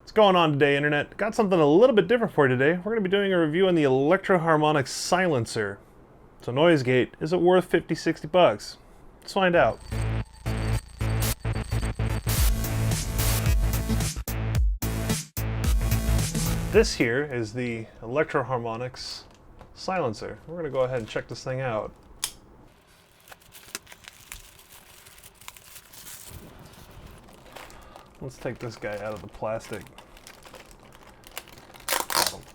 What's going on today, Internet? Got something a little bit different for you today. We're going to be doing a review on the Electro-Harmonix Silencer. So noise gate, is it worth 50, 60 bucks? Let's find out. This here is the Electro-Harmonix Silencer. We're going to go ahead and check this thing out. Let's take this guy out of the plastic.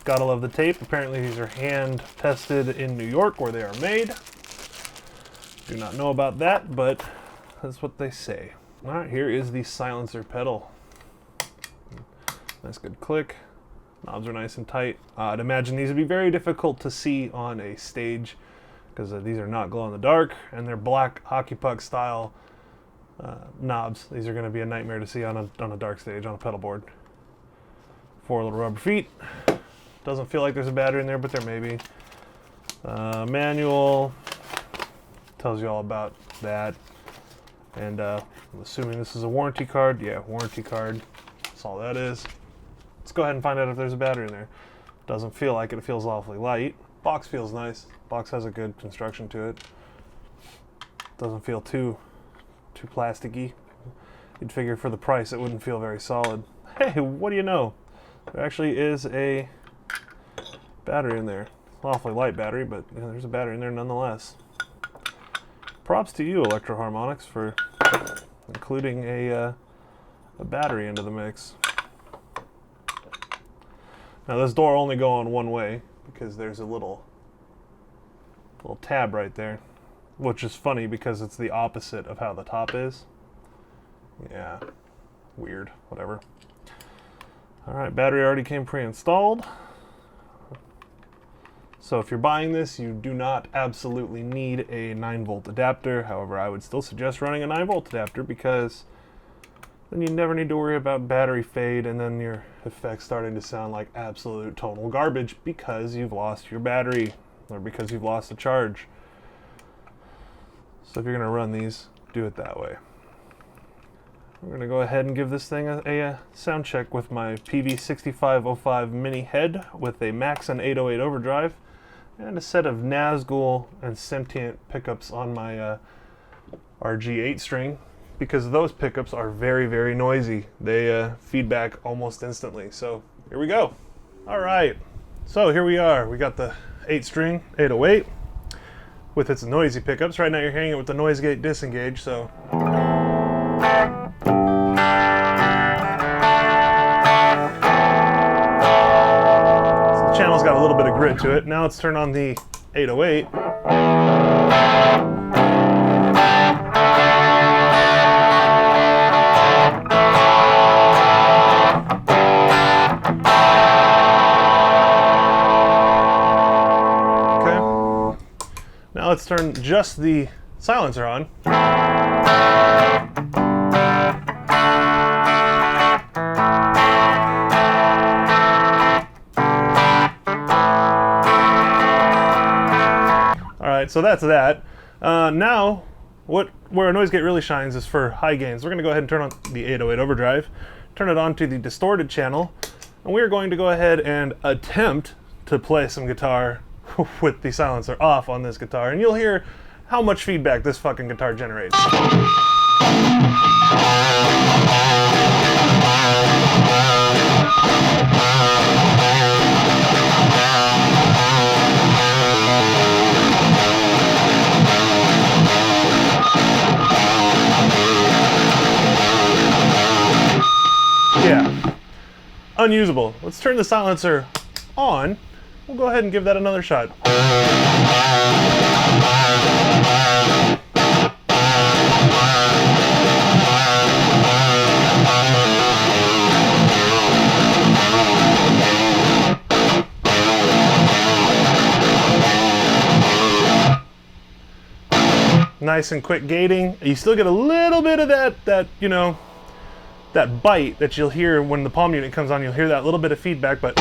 Gotta love the tape. Apparently these are hand tested in New York where they are made. Do not know about that, but that's what they say. Alright, here is the silencer pedal. Nice good click. Knobs are nice and tight. I'd imagine these would be very difficult to see on a stage because these are not glow in the dark and they're black hockey puck style knobs. These are going to be a nightmare to see on a dark stage on a pedal board. 4 little rubber feet. Doesn't feel like there's a battery in there, but there may be. Manual tells you all about that. And I'm assuming this is a warranty card. Yeah, warranty card. That's all that is. Let's go ahead and find out if there's a battery in there. Doesn't feel like it. It feels awfully light. Box feels nice. Box has a good construction to it. Doesn't feel too plasticky. You'd figure for the price it wouldn't feel very solid. Hey, what do you know? There actually is a battery in there. Awfully light battery, but you know, there's a battery in there nonetheless. Props to you, Electro-Harmonix, for including a battery into the mix. Now this door only goes on one way because there's a little tab right there. Which is funny because it's the opposite of how the top is. Yeah, weird, whatever. Alright, battery already came pre-installed. So if you're buying this, you do not absolutely need a 9-volt adapter. However, I would still suggest running a 9-volt adapter because then you never need to worry about battery fade and then your effects starting to sound like absolute tonal garbage because you've lost your battery or because you've lost the charge. So if you're going to run these, do it that way. We're going to go ahead and give this thing a sound check with my Peavey 6505 mini head with a Maxon OD808 overdrive and a set of Nazgul and Sentient pickups on my RG8 string because those pickups are very, very noisy. They feedback almost instantly. So here we go. All right. So here we are. We got the 8-string 808. With its noisy pickups. Right now you're hearing it with the noise gate disengaged, so. The channel's got a little bit of grit to it. Now let's turn on the 808. Now let's turn just the silencer on. Alright, so that's that. Now, where a noise gate really shines is for high gains. We're going to go ahead and turn on the 808 overdrive, turn it on to the distorted channel, and we're going to go ahead and attempt to play some guitar with the silencer off on this guitar, and you'll hear how much feedback this fucking guitar generates. Yeah, unusable. Let's turn the silencer on. We'll go ahead and give that another shot. Nice and quick gating. You still get a little bit of that you know, that bite that you'll hear when the palm unit comes on. You'll hear that little bit of feedback, but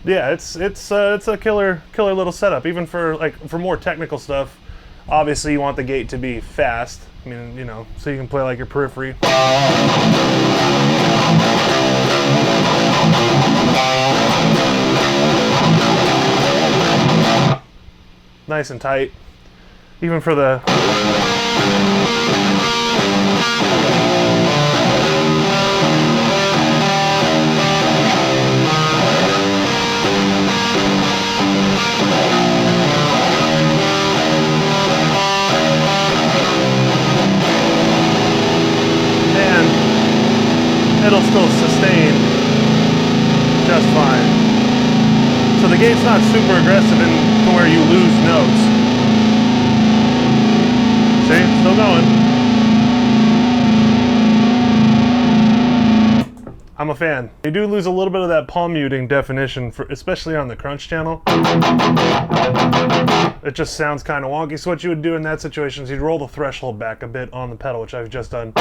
Yeah, it's a killer little setup. Even for more technical stuff, obviously you want the gate to be fast. I mean, you know, so you can play like your periphery. Nice and tight. Even for the it'll still sustain just fine. So the gate's not super aggressive to where you lose notes. See, it's still going. I'm a fan. You do lose a little bit of that palm muting definition, especially on the crunch channel. It just sounds kind of wonky. So what you would do in that situation is you'd roll the threshold back a bit on the pedal, which I've just done.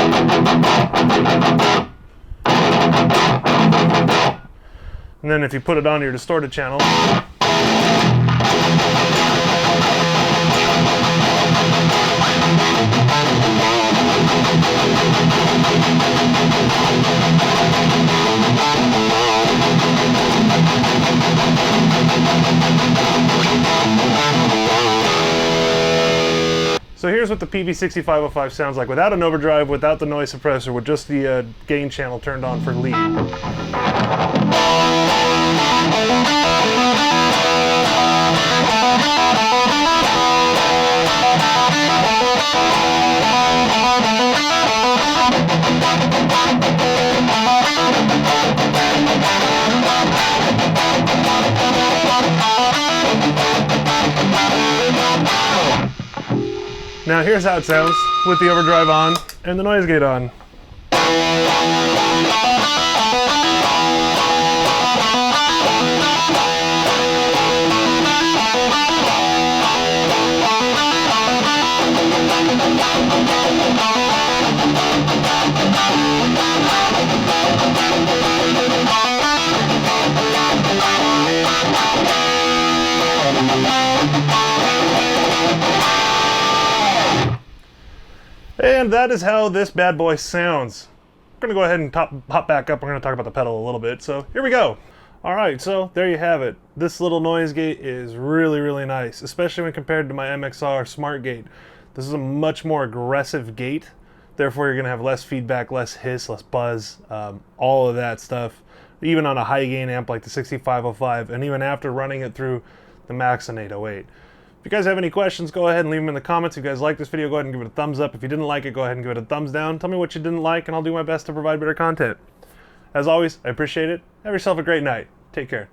And then if you put it on your distorted channel, so here's what the Peavey 6505 sounds like without an overdrive, without the noise suppressor, with just the gain channel turned on for lead. Now here's how it sounds with the overdrive on and the noise gate on. And that is how this bad boy sounds. We're gonna go ahead and hop back up. We're gonna talk about the pedal a little bit. So here we go. All right, so there you have it. This little noise gate is really, really nice, especially when compared to my MXR Smart Gate. This is a much more aggressive gate. Therefore, you're gonna have less feedback, less hiss, less buzz, all of that stuff. Even on a high gain amp like the 6505, and even after running it through the Maxon 808. If you guys have any questions, go ahead and leave them in the comments. If you guys like this video, go ahead and give it a thumbs up. If you didn't like it, go ahead and give it a thumbs down. Tell me what you didn't like, and I'll do my best to provide better content. As always, I appreciate it. Have yourself a great night. Take care.